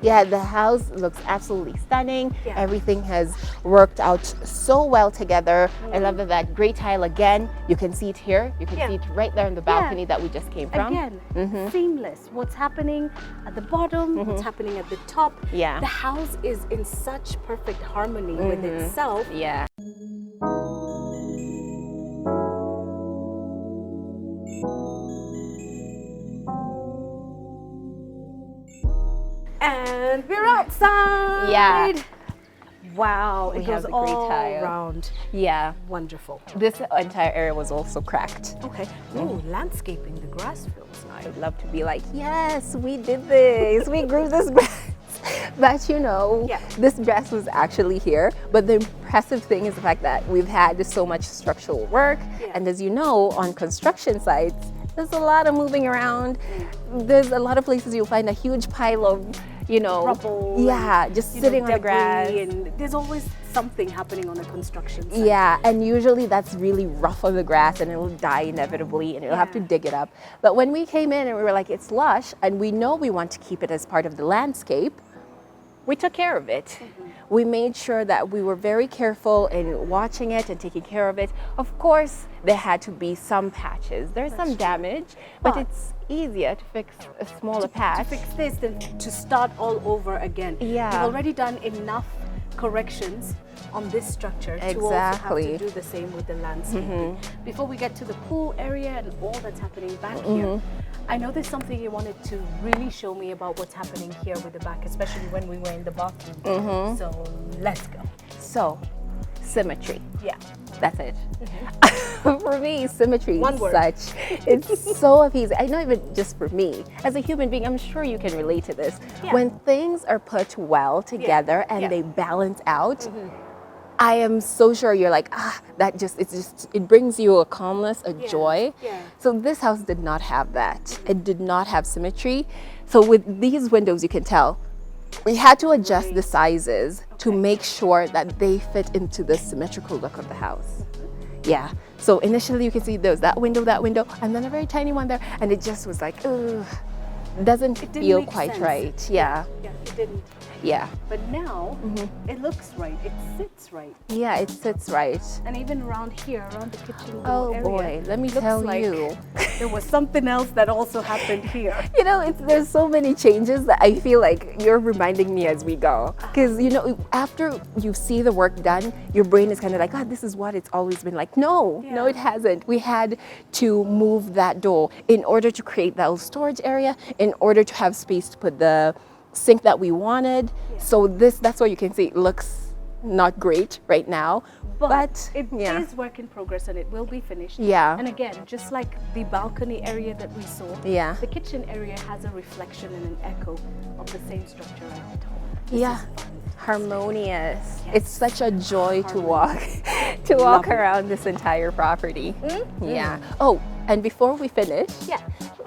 Yeah, the house looks absolutely stunning. Yeah. Everything has worked out so well together. I love that gray tile again. You can see it here. You can see it right there in the balcony that we just came from. Again, seamless. What's happening at the bottom, what's happening at the top. Yeah. The house is in such perfect harmony with itself. Yeah. And we're outside. Yeah. Wow, it goes have the gray all tile. around. Yeah. Wonderful. This entire area was also cracked. Okay. Oh, landscaping. The grass feels nice. I'd love to be like, yes, we did this. We grew this grass. But you know, this grass was actually here. But the impressive thing is the fact that we've had so much structural work. And as you know, on construction sites, there's a lot of moving around. There's a lot of places you'll find a huge pile of, rubble. Yeah, just sitting on the grass. And there's always something happening on a construction site. Yeah, and usually that's really rough on the grass and it'll die inevitably and you'll have to dig it up. But when we came in and we were like, it's lush and we know we want to keep it as part of the landscape, we took care of it. We made sure that we were very careful in watching it and taking care of it. Of course, there had to be some patches. There's some damage, but it's easier to fix a smaller patch. To fix this than to start all over again. Yeah. You've already done enough corrections on this structure to also have to do the same with the landscaping. Before we get to the pool area and all that's happening back here, I know there's something you wanted to really show me about what's happening here with the back, especially when we were in the bathroom. So let's go. So, symmetry. Yeah. That's it. For me, symmetry One is word. such, it's so appeasing. I know even just for me, as a human being, I'm sure you can relate to this. Yeah. When things are put well together and they balance out, I am so sure you're like, it brings you a calmness, a joy. Yeah. So this house did not have that. It did not have symmetry. So with these windows, you can tell, we had to adjust the sizes to make sure that they fit into the symmetrical look of the house. Yeah. So initially you can see there's that window, and then a very tiny one there, and it just was like, ugh, doesn't feel make quite sense. right. Yeah. Yeah, it didn't. Yeah. But now it looks right. It sits right. Yeah, it sits right. And even around here, around the kitchen Oh area, boy, let me looks tell like you. there was something else that also happened here. You know, there's so many changes that I feel like you're reminding me as we go. Because, you know, after you see the work done, your brain is kind of like, God, this is what it's always been like. No, it hasn't. We had to move that door in order to create that little storage area, in order to have space to put the sink that we wanted. So that's why you can see it looks not great right now. But it is work in progress and it will be finished. Yeah. And again, just like the balcony area that we saw, the kitchen area has a reflection and an echo of the same structure at the top. This is fun. Harmonious. It's such a joy to walk around this entire property. Yeah. Oh, and before we finish,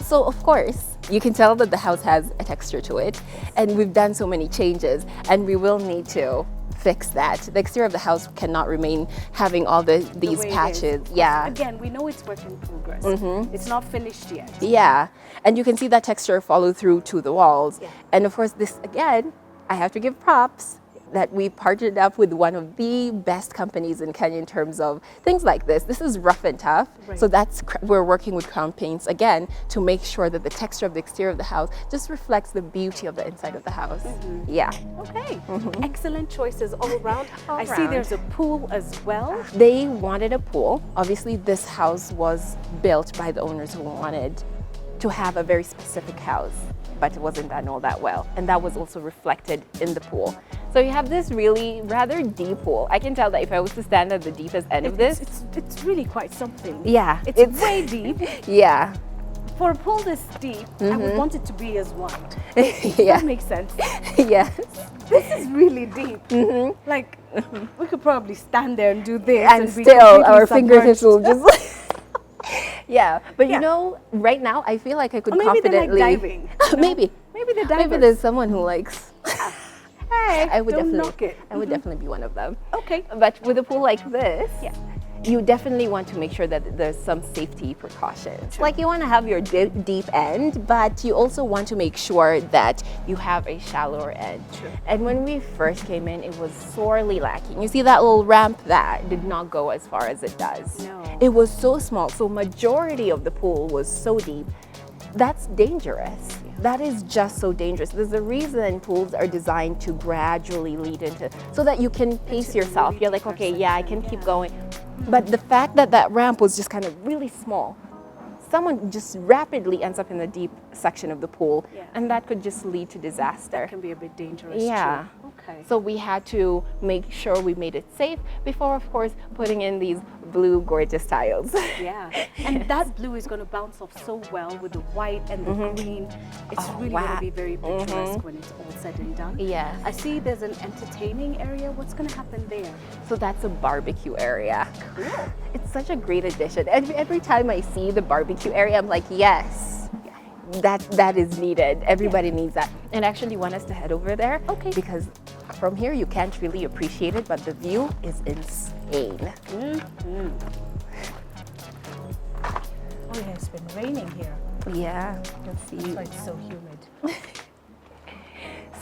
so of course you can tell that the house has a texture to it, and we've done so many changes, and we will need to fix that. The exterior of the house cannot remain having all these patches. Yeah. Again, we know it's work in progress. It's not finished yet. Yeah. And you can see that texture follow through to the walls. And of course, this again, I have to give props that we partnered up with one of the best companies in Kenya in terms of things like this. This is rough and tough. So we're working with Crown Paints again to make sure that the texture of the exterior of the house just reflects the beauty of the inside of the house. Yeah. Okay. Excellent choices all around. I see there's a pool as well. They wanted a pool. Obviously, this house was built by the owners who wanted to have a very specific house, but it wasn't done all that well. And that was also reflected in the pool. So you have this really rather deep pool. I can tell that if I was to stand at the deepest end of this, it's really quite something. Yeah. It's way deep. Yeah. For a pool this deep, I would want it to be as wide. Yeah. That makes sense. Yes. This is really deep. Like, we could probably stand there and do this. And still our fingertips will just... Yeah, but you know, right now I feel like I could confidently... They like diving. Maybe. Maybe they're divers. Maybe there's someone who likes... Hey, I would don't definitely, knock it. I would definitely be one of them. Okay. But with a pool like this, you definitely want to make sure that there's some safety precautions. Like you want to have your deep end, but you also want to make sure that you have a shallower end. And when we first came in, it was sorely lacking. You see that little ramp that did not go as far as it does. No. It was so small, so majority of the pool was so deep. That's dangerous. That is just so dangerous. There's a reason pools are designed to gradually lead into, so that you can pace yourself. You're like, okay, yeah, I can keep going. But the fact that that ramp was just kind of really small, someone just rapidly ends up in the deep section of the pool, and that could just lead to disaster. That can be a bit dangerous. Yeah. Too. Okay. So we had to make sure we made it safe before, of course, putting in these blue gorgeous tiles. Yeah. And that blue is going to bounce off so well with the white and the green. It's really going to be very picturesque when it's all said and done. Yes. I see there's an entertaining area. What's going to happen there? So that's a barbecue area. Cool. It's such a great addition. Every time I see the barbecue area, I'm like, yes. That is needed. Everybody needs that. And I actually want us to head over there. Okay. Because from here you can't really appreciate it, but the view is insane. Oh yeah, it's been raining here. Yeah, let's see. So it's so humid.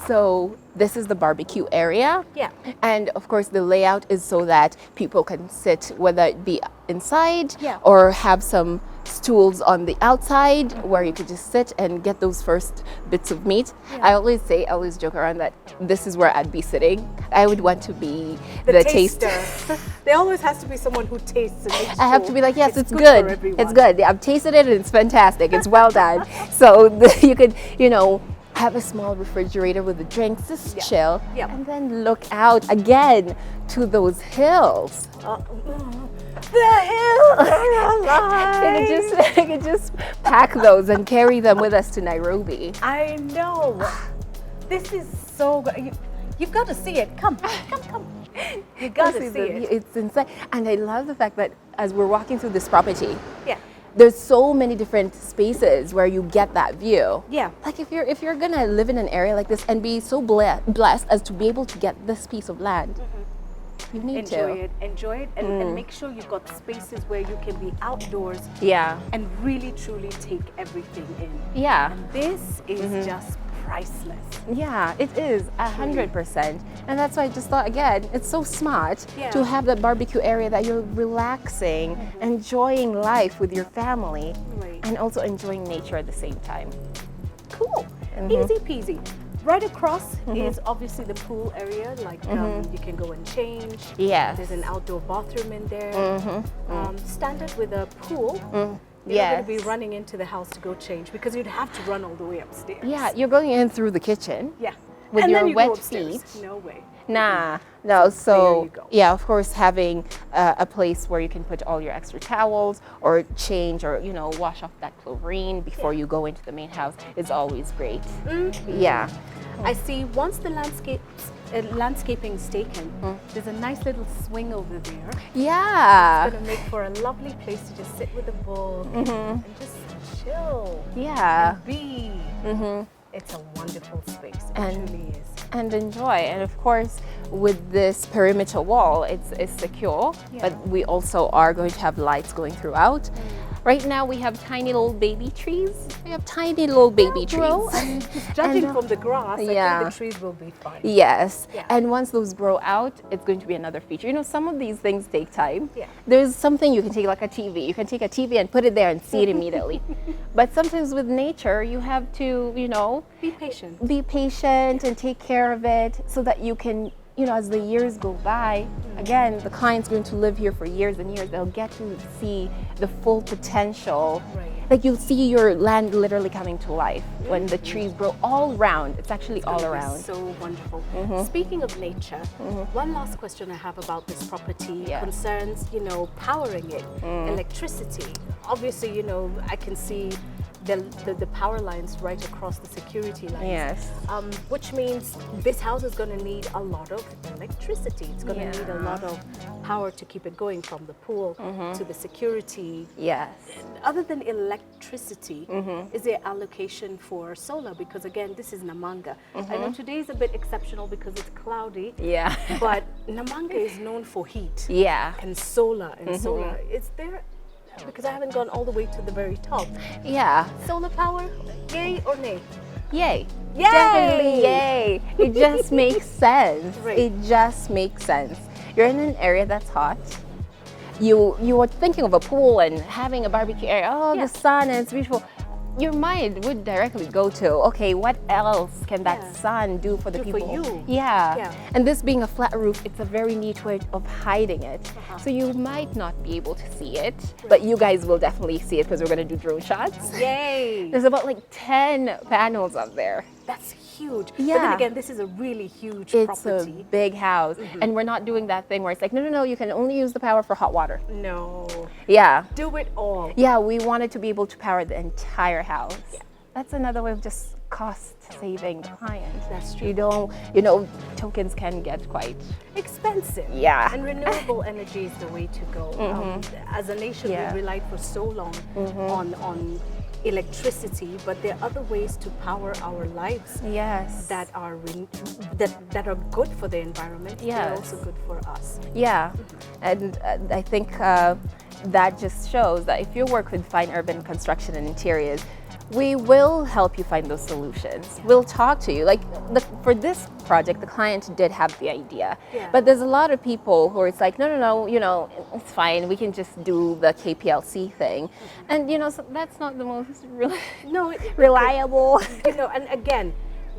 So this is the barbecue area. Yeah. And of course the layout is so that people can sit, whether it be inside Yeah. or have some stools on the outside where you could just sit and get those first bits of meat. Yeah. I always joke around that this is where I'd be sitting. I would want to be the taster. There always has to be someone who tastes and makes I have sure to be like, yes, it's for good. everyone. It's good. I've tasted it and it's fantastic. It's well done. So you could, have a small refrigerator with the drinks, just chill, and then look out again to those hills. The hills are alive. I could just pack those and carry them with us to Nairobi. I know. This is so good. You've got to see it. Come. You got to see it. It's insane. And I love the fact that as we're walking through this property, Yeah. there's so many different spaces where you get that view. Yeah. Like if you're gonna live in an area like this and be so blessed as to be able to get this piece of land, you need to enjoy it, and make sure you've got spaces where you can be outdoors. Yeah. And really truly take everything in. Yeah. And this is just priceless. Yeah, it is 100%. And that's why I just thought, again, it's so smart Yeah. to have that barbecue area that you're relaxing, enjoying life with your family, Right. and also enjoying nature at the same time. Cool. Easy peasy. Right across is obviously the pool area. Like you can go and change. Yes. There's an outdoor bathroom in there. Standard with a pool. You're not going to be running into the house to go change because you'd have to run all the way upstairs. Yeah, you're going in through the kitchen. Yeah. With and your then you wet go upstairs. feet. No way. No. There So you go. yeah, of course, having a place where you can put all your extra towels or change or wash off that chlorine before you go into the main house is always great. Yeah. I see once the landscaping is taken, there's a nice little swing over there. Yeah. It's going to make for a lovely place to just sit with a book and just chill. Yeah. And be. It's a wonderful space. It truly is. And enjoy. And of course, with this perimeter wall, it's secure, but we also are going to have lights going throughout. Right now we have tiny little baby trees. We have tiny little baby trees. And judging from the grass, I think the trees will be fine. Yes. Yeah. And once those grow out, it's going to be another feature. Some of these things take time. Yeah. There's something you can take, like a TV. You can take a TV and put it there and see it immediately. But sometimes with nature, you have to, Be patient. be patient and take care of it so that you can, as the years go by, again, the client's going to live here for years and years. They'll get to see the full potential. Right. Like you'll see your land literally coming to life when the trees grow all around. It's actually all around. So wonderful. Speaking of nature, one last question I have about this property concerns, powering it, electricity. Obviously, I can see the power lines right across the security lines. Yes. Which means this house is going to need a lot of electricity. It's going to need a lot of power to keep it going from the pool to the security. Yes. Other than electricity, is there allocation for solar? Because again, this is Namanga. I know today is a bit exceptional because it's cloudy. Yeah. But Namanga is known for heat. Yeah. And solar. Is there? Because I haven't gone all the way to the very top. Yeah. Solar power, yay or nay? Yay. Yay! Definitely yay. It just makes sense. Right. It just makes sense. You're in an area that's hot. You are thinking of a pool and having a barbecue area. Oh, the sun, and it's beautiful. Your mind would directly go to, okay, what else can that sun do for the people? For you. Yeah. And this being a flat roof, it's a very neat way of hiding it. So you might not be able to see it, but you guys will definitely see it because we're going to do drone shots. Yay! There's about like 10 panels up there. That's huge. Yeah. But then again, this is a really huge It's property. a big house. And we're not doing that thing where it's like, no, you can only use the power for hot water. No. Yeah. Do it all. Yeah, we wanted to be able to power the entire house. That's another way of just cost saving the client. That's true. You don't, tokens can get quite expensive. Yeah. And renewable energy is the way to go. As a nation, we relied for so long on electricity, but there are other ways to power our lives. Yes. That are that are good for the environment. Yes. They're also good for us. Yeah. And I think that just shows that if you work with Fine Urban Construction and Interiors, we will help you find those solutions. We'll talk to you. Like for this project, the client did have the idea, but there's a lot of people who are it's like, no, you know, it's fine. We can just do the KPLC thing, and you know, so that's not the most reliable. You know, and again,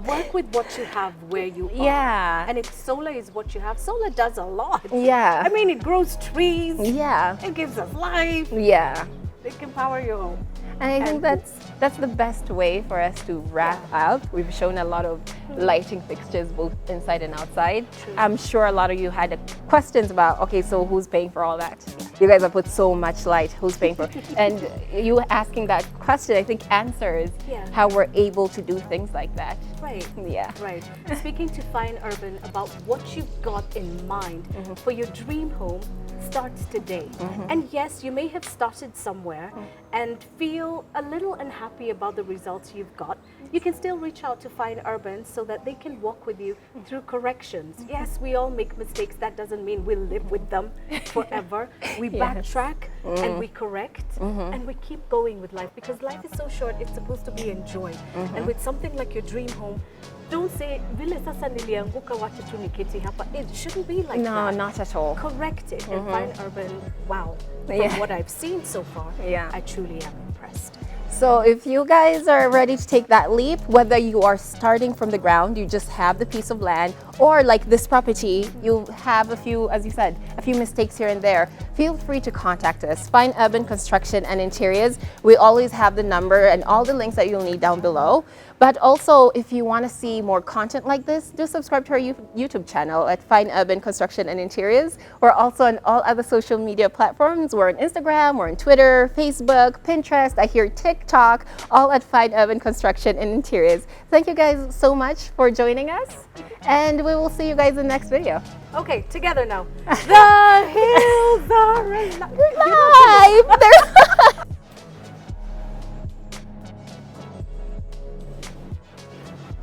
work with what you have where you are. Yeah. And if solar is what you have, solar does a lot. Yeah. I mean, it grows trees. Yeah. It gives us life. Yeah. It can power your home. And I think that's the best way for us to wrap up. We've shown a lot of lighting fixtures both inside and outside. True. I'm sure a lot of you had questions about, okay, so who's paying for all that? You guys have put so much light, who's paying for it? And you asking that question, I think answers how we're able to do things like that. Right. Yeah. Right. Speaking to Fine Urban about what you've got in mind for your dream home starts today. And yes, you may have started somewhere and feel a little unhappy about the results you've got. You can still reach out to Fine Urban so that they can walk with you through corrections. Yes, we all make mistakes. That doesn't mean we'll live with them forever. We backtrack and we correct and we keep going with life because life is so short. It's supposed to be enjoyed. And with something like your dream home, don't say, vile sasa nilianguka wacha tu niketi hapa. It shouldn't be like that. No, not at all. Correct it and Fine Urban, wow. From what I've seen so far, I truly am impressed. So if you guys are ready to take that leap, whether you are starting from the ground, you just have the piece of land, or like this property, you have a few, as you said, a few mistakes here and there, feel free to contact us, Fine Urban Construction and Interiors. We always have the number and all the links that you'll need down below. But also, if you want to see more content like this, do subscribe to our YouTube channel at Fine Urban Construction and Interiors. We're also on all other social media platforms. We're on Instagram, we're on Twitter, Facebook, Pinterest, I hear TikTok, all at Fine Urban Construction and Interiors. Thank you guys so much for joining us, and we will see you guys in the next video. Okay, together now. The hills are alive. They're